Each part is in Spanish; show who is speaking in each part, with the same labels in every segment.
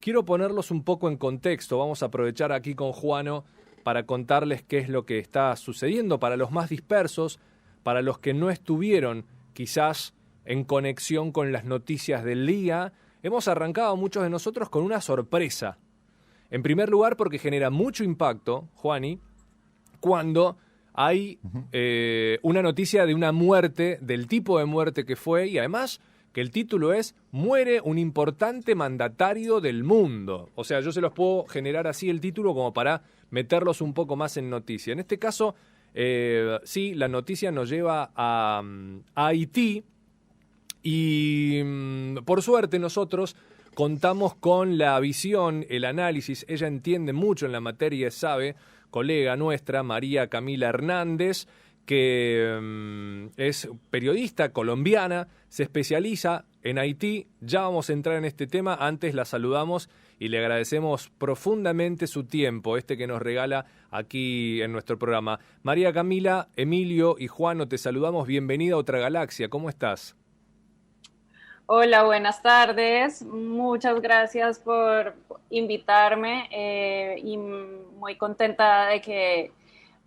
Speaker 1: Quiero ponerlos un poco en contexto. Vamos a aprovechar aquí con Juano para contarles qué es lo que está sucediendo para los más dispersos, para los que no estuvieron quizás en conexión con las noticias del día. Hemos arrancado muchos de nosotros con una sorpresa. En primer lugar, porque genera mucho impacto, Juani, cuando hay una noticia de una muerte, del tipo de muerte que fue, y además que el título es "Muere un importante mandatario del mundo". O sea, yo se los puedo generar así el título como para meterlos un poco más en noticia. En este caso, sí, la noticia nos lleva a Haití y por suerte nosotros contamos con la visión, el análisis. Ella entiende mucho en la materia, sabe, colega nuestra, María Camila Hernández, que es periodista colombiana, se especializa en Haití. Ya vamos a entrar en este tema. Antes la saludamos y le agradecemos profundamente su tiempo, que nos regala aquí en nuestro programa. María Camila, Emilio y Juano, te saludamos. Bienvenida a Otra Galaxia. ¿Cómo estás?
Speaker 2: Hola, buenas tardes. Muchas gracias por invitarme y muy contenta de que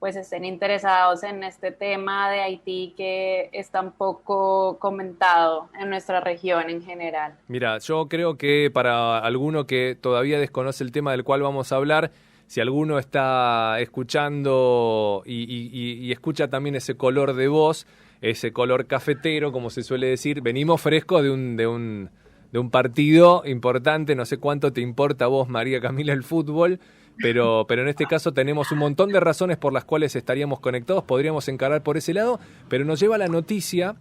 Speaker 2: pues estén interesados en este tema de Haití que es tan poco comentado en nuestra región en general.
Speaker 1: Mira, yo creo que para alguno que todavía desconoce el tema del cual vamos a hablar, si alguno está escuchando y escucha también ese color de voz, ese color cafetero, como se suele decir, venimos frescos de un partido importante. No sé cuánto te importa a vos, María Camila, el fútbol, pero en este caso tenemos un montón de razones por las cuales estaríamos conectados, podríamos encarar por ese lado, pero nos lleva la noticia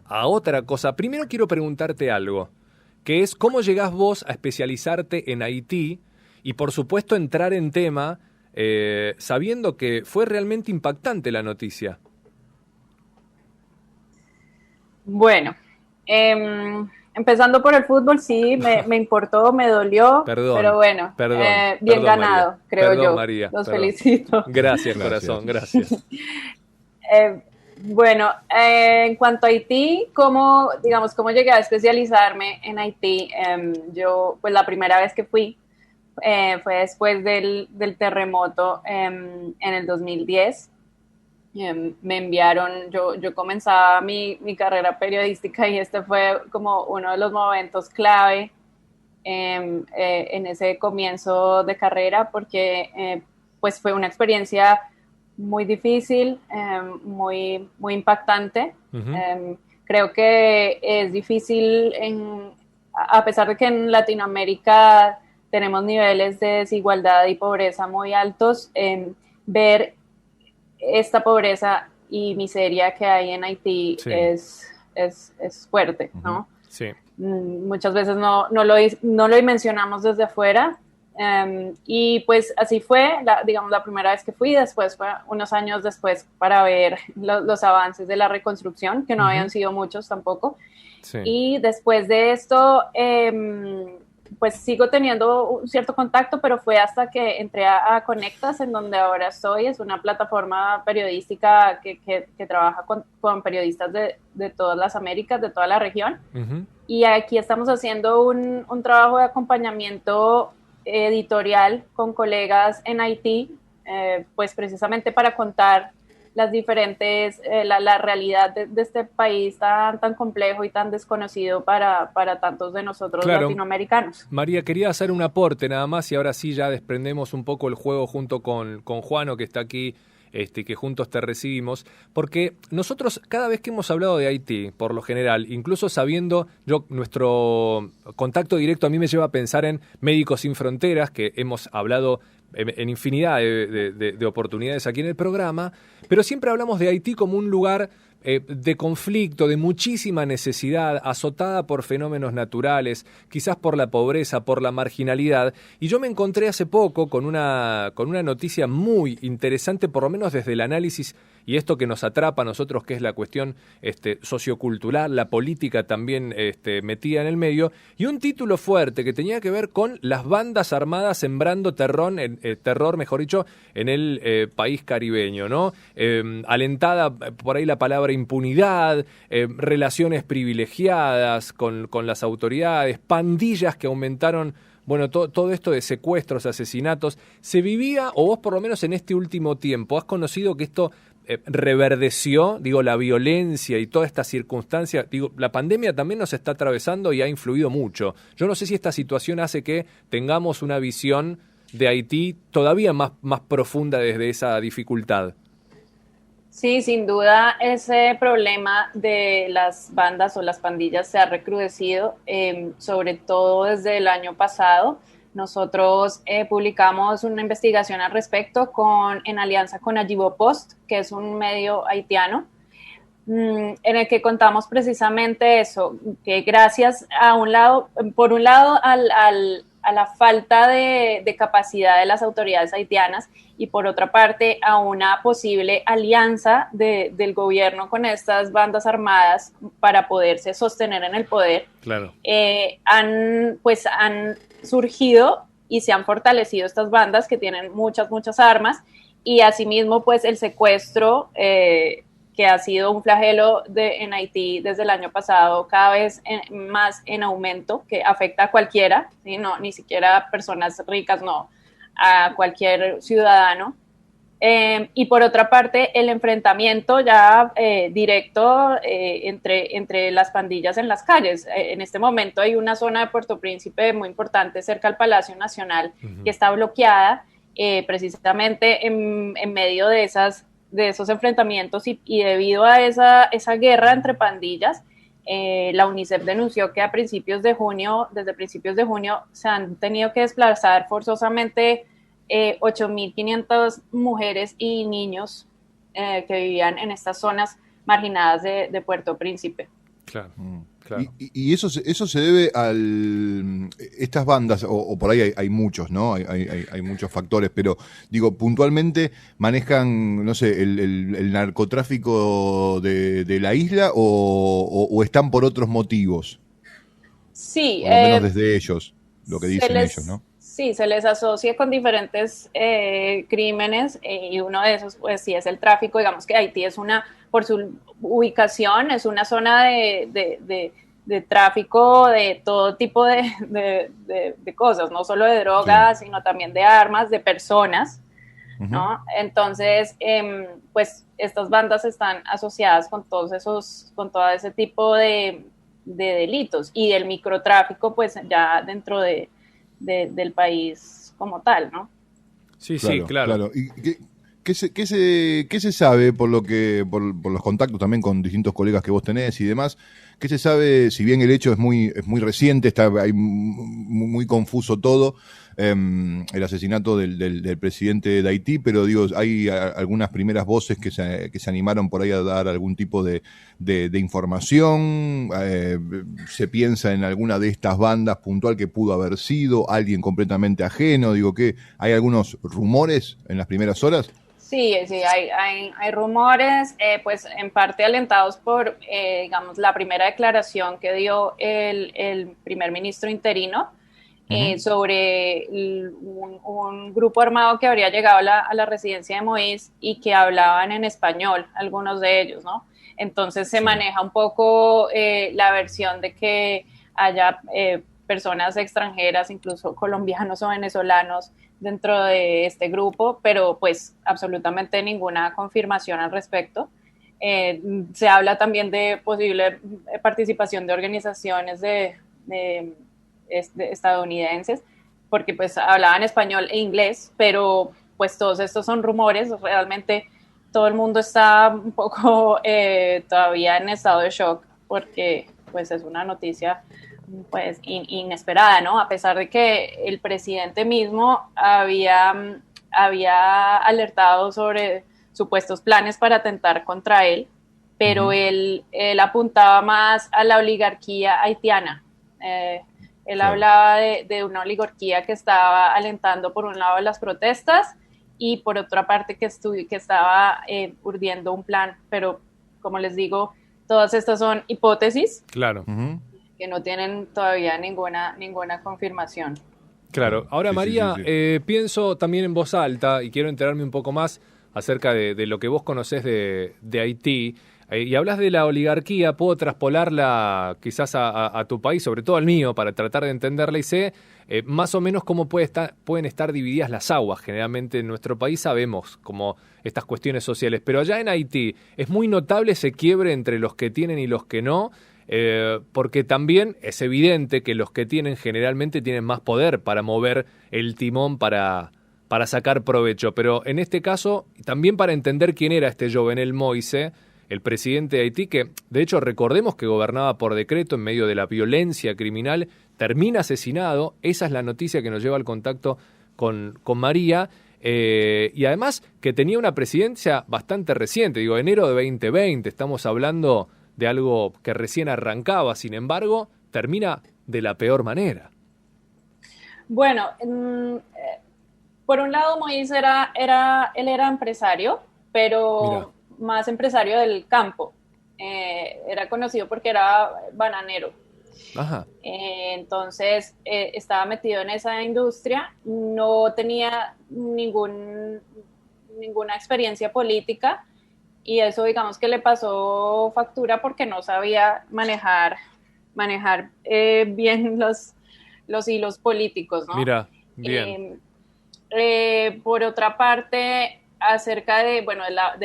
Speaker 1: a otra cosa. Primero quiero preguntarte algo, que es cómo llegás vos a especializarte en Haití y por supuesto entrar en tema sabiendo que fue realmente impactante la noticia.
Speaker 2: Bueno, empezando por el fútbol, sí, me importó, me dolió, pero
Speaker 1: Perdón,
Speaker 2: bueno,
Speaker 1: perdón,
Speaker 2: bien
Speaker 1: perdón María,
Speaker 2: ganado, creo
Speaker 1: perdón
Speaker 2: yo.
Speaker 1: María,
Speaker 2: Los
Speaker 1: perdón.
Speaker 2: felicito.
Speaker 1: Gracias,
Speaker 3: Gracias.
Speaker 1: corazón, gracias.
Speaker 2: Bueno, en cuanto a Haití, ¿cómo llegué a especializarme en Haití? Yo, pues la primera vez que fui fue después del terremoto en el 2010. Me enviaron, yo comenzaba mi carrera periodística y este fue como uno de los momentos clave en ese comienzo de carrera porque pues fue una experiencia muy difícil, muy impactante.
Speaker 1: Uh-huh.
Speaker 2: Creo que es difícil, a pesar de que en Latinoamérica tenemos niveles de desigualdad y pobreza muy altos, ver esta pobreza y miseria que hay en Haití
Speaker 1: Sí.
Speaker 2: es fuerte, ¿no?
Speaker 1: Sí.
Speaker 2: Muchas veces no lo mencionamos desde afuera. Y pues así fue, digamos, la primera vez que fui. Después fue unos años después para ver los avances de la reconstrucción, que no habían sido muchos tampoco.
Speaker 1: Sí.
Speaker 2: Y después de esto, pues sigo teniendo un cierto contacto, pero fue hasta que entré a Conectas, en donde ahora estoy. Es una plataforma periodística que trabaja con periodistas de todas las Américas, de toda la región.
Speaker 1: Uh-huh.
Speaker 2: Y aquí estamos haciendo un trabajo de acompañamiento editorial con colegas en Haití, pues precisamente para contar las diferentes, la realidad de este país tan complejo y tan desconocido para tantos de nosotros,
Speaker 1: Claro.
Speaker 2: latinoamericanos.
Speaker 1: María, quería hacer un aporte nada más y ahora sí ya desprendemos un poco el juego junto con Juano, que está aquí, que juntos te recibimos, porque nosotros cada vez que hemos hablado de Haití, por lo general, incluso sabiendo, nuestro contacto directo a mí me lleva a pensar en Médicos Sin Fronteras, que hemos hablado en infinidad de oportunidades aquí en el programa, pero siempre hablamos de Haití como un lugar de conflicto, de muchísima necesidad, azotada por fenómenos naturales, quizás por la pobreza, por la marginalidad. Y yo me encontré hace poco con una noticia muy interesante, por lo menos desde el análisis y esto que nos atrapa a nosotros, que es la cuestión sociocultural, la política también metida en el medio, y un título fuerte que tenía que ver con las bandas armadas sembrando terror, mejor dicho, en el país caribeño, ¿no? Alentada por ahí la palabra impunidad, relaciones privilegiadas con las autoridades, pandillas que aumentaron bueno, todo esto de secuestros, asesinatos, ¿se vivía, o vos por lo menos en este último tiempo, has conocido que esto reverdeció, digo, la violencia y toda esta circunstancia? Digo, la pandemia también nos está atravesando y ha influido mucho. Yo no sé si esta situación hace que tengamos una visión de Haití todavía más profunda desde esa dificultad.
Speaker 2: Sí, sin duda ese problema de las bandas o las pandillas se ha recrudecido, sobre todo desde el año pasado. Nosotros publicamos una investigación al respecto en alianza con Ajibo Post, que es un medio haitiano, en el que contamos precisamente eso, que gracias a por un lado a la falta de capacidad de las autoridades haitianas y por otra parte a una posible alianza del gobierno con estas bandas armadas para poderse sostener en el poder,
Speaker 1: claro.
Speaker 2: han surgido y se han fortalecido estas bandas que tienen muchas armas, y asimismo pues el secuestro, que ha sido un flagelo en Haití desde el año pasado, cada vez más en aumento, que afecta a cualquiera, ¿sí? No, ni siquiera a personas ricas, no, a cualquier ciudadano. Y por otra parte, el enfrentamiento ya directo entre las pandillas en las calles. En este momento hay una zona de Puerto Príncipe muy importante cerca al Palacio Nacional, que está bloqueada precisamente en medio de esos enfrentamientos, y debido a esa guerra entre pandillas, la UNICEF denunció que desde principios de junio, se han tenido que desplazar forzosamente 8.500 mujeres y niños que vivían en estas zonas marginadas de Puerto Príncipe.
Speaker 1: Claro. Claro.
Speaker 3: Y eso se debe estas bandas, o por ahí hay muchos, ¿no? Hay muchos factores, pero digo, puntualmente manejan, no sé, el narcotráfico de la isla, o están por otros motivos.
Speaker 2: Sí.
Speaker 3: Por lo menos desde ellos, lo que dicen ellos, ¿no?
Speaker 2: Sí, se les asocia con diferentes crímenes, y uno de esos, pues sí, es el tráfico. Digamos que Haití por su ubicación, es una zona de tráfico de todo tipo de cosas, no solo de drogas, sí, sino también de armas, de personas, ¿no? Uh-huh. Entonces, pues estas bandas están asociadas con todo ese tipo de delitos, y del microtráfico, pues ya dentro del país como tal, ¿no?
Speaker 1: Sí, claro, sí, claro.
Speaker 3: ¿Y qué se sabe por los contactos también con distintos colegas que vos tenés y demás? ¿Qué se sabe, si bien el hecho es muy reciente, está ahí muy confuso todo, el asesinato del presidente de Haití, pero digo, hay algunas primeras voces que se animaron por ahí a dar algún tipo de información? ¿Se piensa en alguna de estas bandas puntual que pudo haber sido alguien completamente ajeno? Digo, que ¿hay algunos rumores en las primeras horas?
Speaker 2: Sí, hay rumores, pues en parte alentados por, digamos, la primera declaración que dio el primer ministro interino, uh-huh, sobre un grupo armado que habría llegado a la residencia de Moïse y que hablaban en español, algunos de ellos, ¿no? Entonces se maneja un poco la versión de que haya personas extranjeras, incluso colombianos o venezolanos, dentro de este grupo, pero pues absolutamente ninguna confirmación al respecto. Se habla también de posible participación de organizaciones de estadounidenses, porque pues hablaban español e inglés, pero pues todos estos son rumores. Realmente todo el mundo está un poco todavía en estado de shock, porque pues es una noticia pues inesperada, ¿no? A pesar de que el presidente mismo había alertado sobre supuestos planes para atentar contra él, pero uh-huh, él apuntaba más a la oligarquía haitiana. Él hablaba de una oligarquía que estaba alentando por un lado las protestas y por otra parte que estaba urdiendo un plan, pero como les digo, todas estas son hipótesis.
Speaker 1: Claro.
Speaker 2: Uh-huh, que no tienen todavía ninguna confirmación.
Speaker 1: Claro. Ahora, sí, María, sí. Pienso también en voz alta y quiero enterarme un poco más acerca de lo que vos conocés de Haití. Y hablas de la oligarquía, puedo traspolarla quizás a tu país, sobre todo al mío, para tratar de entenderla y sé más o menos cómo pueden estar divididas las aguas. Generalmente en nuestro país sabemos como estas cuestiones sociales, pero allá en Haití es muy notable ese quiebre entre los que tienen y los que no, porque también es evidente que los que tienen generalmente tienen más poder para mover el timón para sacar provecho. Pero en este caso, también para entender quién era este Jovenel Moïse, el presidente de Haití, que de hecho recordemos que gobernaba por decreto en medio de la violencia criminal, termina asesinado. Esa es la noticia que nos lleva al contacto con María, y además que tenía una presidencia bastante reciente, digo, enero de 2020, estamos hablando de algo que recién arrancaba, sin embargo, termina de la peor manera.
Speaker 2: Bueno, por un lado Moïse él era empresario, pero
Speaker 1: Mira.
Speaker 2: más empresario del campo. Era conocido porque era bananero.
Speaker 1: Ajá.
Speaker 2: Entonces estaba metido en esa industria, no tenía ninguna experiencia política y eso digamos que le pasó factura porque no sabía manejar bien los hilos políticos, ¿no?
Speaker 1: Mira, bien.
Speaker 2: Por otra parte, acerca de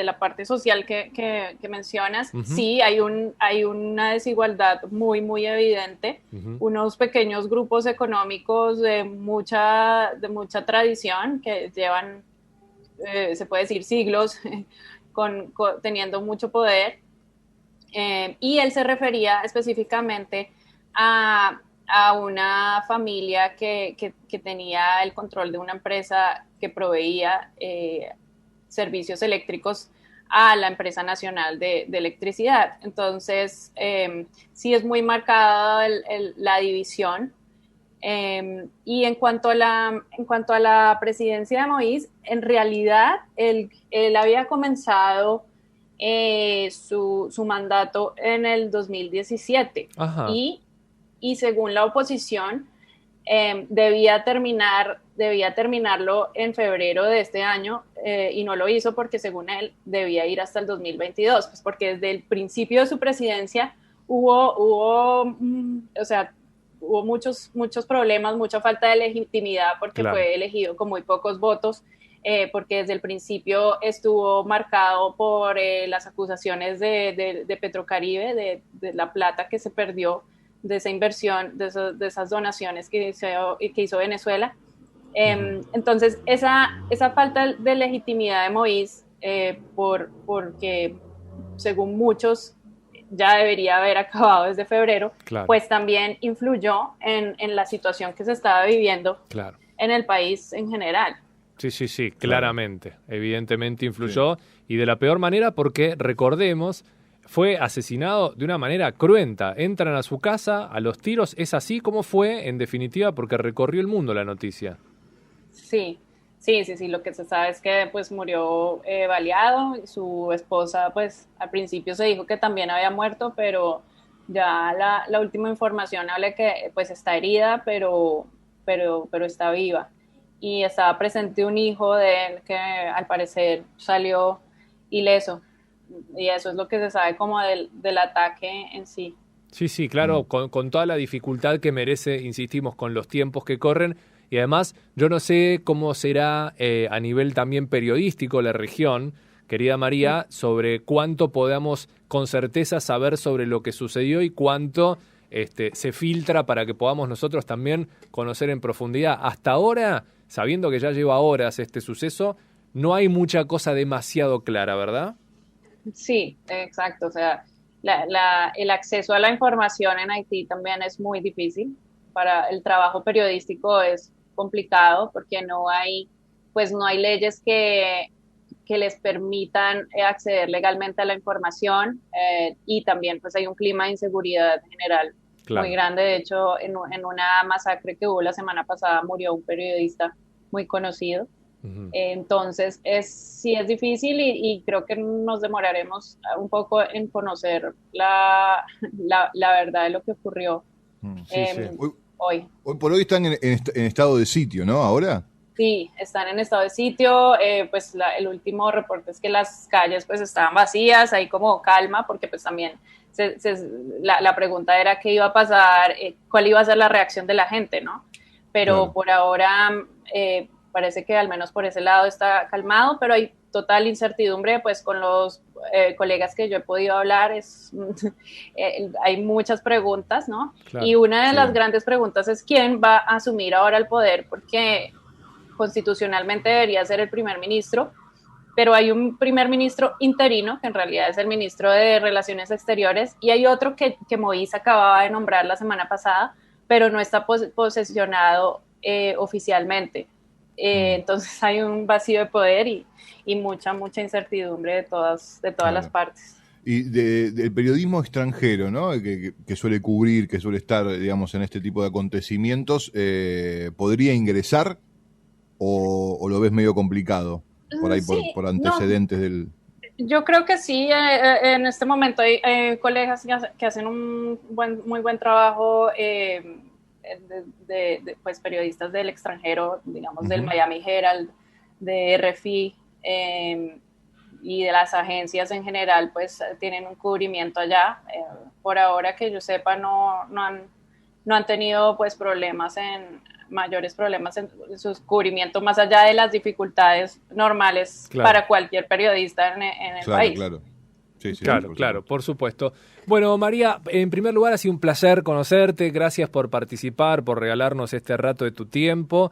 Speaker 2: la parte social que mencionas,
Speaker 1: Uh-huh.
Speaker 2: sí, hay una desigualdad muy, muy evidente.
Speaker 1: Uh-huh.
Speaker 2: Unos pequeños grupos económicos de mucha tradición que llevan, se puede decir, siglos teniendo mucho poder. Y él se refería específicamente a una familia que tenía el control de una empresa que proveía servicios eléctricos a la empresa nacional de electricidad. Entonces, sí es muy marcada la división. Y en cuanto a la presidencia de Moïse, en realidad él había comenzado su mandato en el 2017.
Speaker 1: Ajá.
Speaker 2: Y según la oposición, debía terminarlo en febrero de este año, y no lo hizo porque según él debía ir hasta el 2022, pues porque desde el principio de su presidencia hubo muchos problemas, mucha falta de legitimidad porque
Speaker 1: Claro.
Speaker 2: fue elegido con muy pocos votos, porque desde el principio estuvo marcado por las acusaciones de Petrocaribe, de la plata que se perdió de esa inversión, de esas donaciones que hizo Venezuela. Entonces, esa falta de legitimidad de Moïse, porque según muchos ya debería haber acabado desde febrero,
Speaker 1: Claro.
Speaker 2: pues también influyó en la situación que se estaba viviendo
Speaker 1: Claro.
Speaker 2: en el país en general.
Speaker 1: Sí, claramente. Evidentemente influyó, y de la peor manera porque, recordemos, fue asesinado de una manera cruenta. Entran a su casa a los tiros. ¿Es así como fue, en definitiva? Porque recorrió el mundo la noticia.
Speaker 2: Sí. Lo que se sabe es que pues murió baleado. Su esposa, pues al principio se dijo que también había muerto, pero ya la última información habla que pues está herida, pero está viva. Y estaba presente un hijo de él que al parecer salió ileso. Y eso es lo que se sabe como del ataque en sí.
Speaker 1: Sí, claro, con toda la dificultad que merece, insistimos, con los tiempos que corren. Y además, yo no sé cómo será a nivel también periodístico la región, querida María, sobre cuánto podamos con certeza saber sobre lo que sucedió y cuánto se filtra para que podamos nosotros también conocer en profundidad. Hasta ahora, sabiendo que ya lleva horas este suceso, no hay mucha cosa demasiado clara, ¿verdad?
Speaker 2: Sí, exacto. O sea, el acceso a la información en Haití también es muy difícil. Para el trabajo periodístico es complicado porque no hay leyes que les permitan acceder legalmente a la información, y también pues hay un clima de inseguridad general muy grande. De hecho, en una masacre que hubo la semana pasada murió un periodista muy conocido.
Speaker 1: Uh-huh.
Speaker 2: Entonces sí es difícil y creo que nos demoraremos un poco en conocer la verdad de lo que ocurrió
Speaker 1: Sí.
Speaker 2: hoy.
Speaker 3: Hoy por hoy están en estado de sitio, ¿no? Ahora.
Speaker 2: Sí, están en estado de sitio, pues el último reporte es que las calles pues estaban vacías, hay como calma, porque pues también la pregunta era qué iba a pasar, cuál iba a ser la reacción de la gente, ¿no? Pero
Speaker 3: Claro.
Speaker 2: por ahora parece que al menos por ese lado está calmado, pero hay total incertidumbre, pues con los colegas que yo he podido hablar, hay muchas preguntas, ¿no?
Speaker 1: Claro,
Speaker 2: Y una de
Speaker 3: sí.
Speaker 2: las grandes preguntas es quién va a asumir ahora el poder, porque constitucionalmente debería ser el primer ministro, pero hay un primer ministro interino, que en realidad es el ministro de Relaciones Exteriores, y hay otro que Moïse acababa de nombrar la semana pasada, pero no está posesionado oficialmente. Entonces hay un vacío de poder y mucha incertidumbre de todas
Speaker 3: Claro.
Speaker 2: las partes.
Speaker 3: Y del periodismo extranjero, ¿no? Que suele cubrir, que suele estar, digamos, en este tipo de acontecimientos, ¿podría ingresar o lo ves medio complicado? Por ahí,
Speaker 2: Sí,
Speaker 3: por antecedentes del...
Speaker 2: yo creo que sí, en este momento hay colegas que hacen un muy buen trabajo, pues periodistas del extranjero, digamos del Miami Herald, de RFI, y de las agencias en general, pues tienen un cubrimiento allá. Por ahora que yo sepa no han tenido pues mayores problemas en su cubrimiento, más allá de las dificultades normales para cualquier periodista en el país.
Speaker 3: Claro. Sí,
Speaker 1: claro, por supuesto. Bueno, María, en primer lugar ha sido un placer conocerte, gracias por participar, por regalarnos este rato de tu tiempo.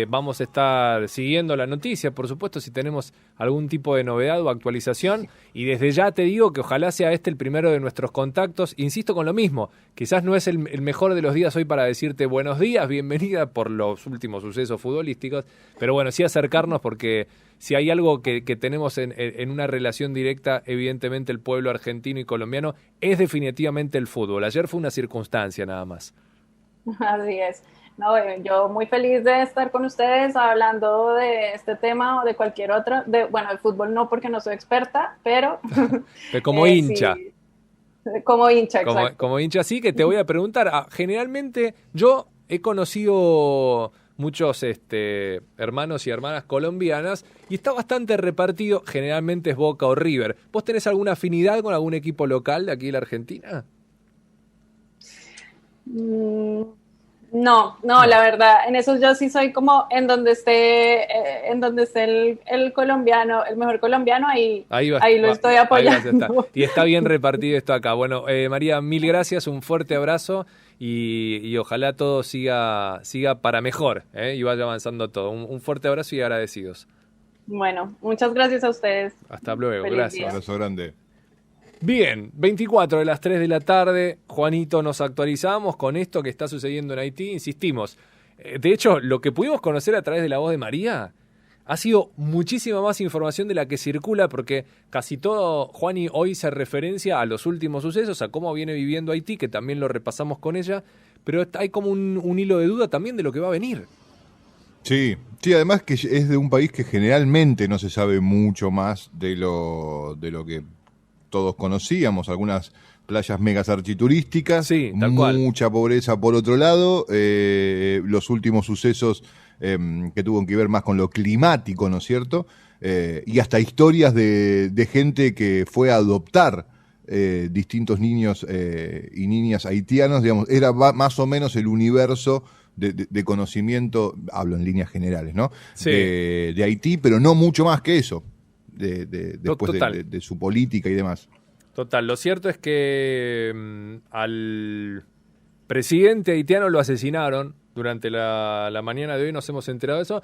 Speaker 1: Vamos a estar siguiendo la noticia, por supuesto, si tenemos algún tipo de novedad o actualización. Y desde ya te digo que ojalá sea este el primero de nuestros contactos. Insisto con lo mismo, quizás no es el mejor de los días hoy para decirte buenos días, bienvenida por los últimos sucesos futbolísticos. Pero bueno, sí acercarnos porque si hay algo que tenemos en una relación directa, evidentemente el pueblo argentino y colombiano, es definitivamente el fútbol. Ayer fue una circunstancia nada más.
Speaker 2: Así es. No, yo muy feliz de estar con ustedes hablando de este tema o de cualquier otro. Bueno, el fútbol no porque no soy experta, pero...
Speaker 1: como hincha.
Speaker 2: Sí, como hincha, exacto.
Speaker 1: Como hincha, sí, que te voy a preguntar. Generalmente yo he conocido muchos hermanos y hermanas colombianas y está bastante repartido. Generalmente es Boca o River. ¿Vos tenés alguna afinidad con algún equipo local de aquí de la Argentina?
Speaker 2: No, la verdad, en eso yo sí soy como en donde esté el colombiano, el mejor colombiano, ahí lo estoy apoyando.
Speaker 1: Y está bien repartido esto acá. Bueno, María, mil gracias, un fuerte abrazo y ojalá todo siga para mejor y vaya avanzando todo. Un fuerte abrazo y agradecidos.
Speaker 2: Bueno, muchas gracias a ustedes.
Speaker 1: Hasta luego,
Speaker 2: Feliz
Speaker 1: gracias.
Speaker 2: día.
Speaker 3: Un abrazo grande.
Speaker 1: Bien, 24 de las 3 de la tarde, Juanito, nos actualizamos con esto que está sucediendo en Haití, insistimos. De hecho, lo que pudimos conocer a través de la voz de María ha sido muchísima más información de la que circula porque casi todo, Juani, hoy se referencia a los últimos sucesos, a cómo viene viviendo Haití, que también lo repasamos con ella, pero hay como un hilo de duda también de lo que va a venir.
Speaker 3: Sí, además que es de un país que generalmente no se sabe mucho más de lo que todos conocíamos, algunas playas megas architurísticas,
Speaker 1: sí, tal cual.
Speaker 3: Mucha pobreza por otro lado, los últimos sucesos que tuvieron que ver más con lo climático, ¿no es cierto? Y hasta historias de gente que fue a adoptar distintos niños y niñas haitianos, digamos, era más o menos el universo de conocimiento, hablo en líneas generales, ¿no?
Speaker 1: Sí.
Speaker 3: De Haití, pero no mucho más que eso. Después de su política y demás.
Speaker 1: Total, lo cierto es que al presidente haitiano lo asesinaron durante la mañana de hoy, nos hemos enterado de eso.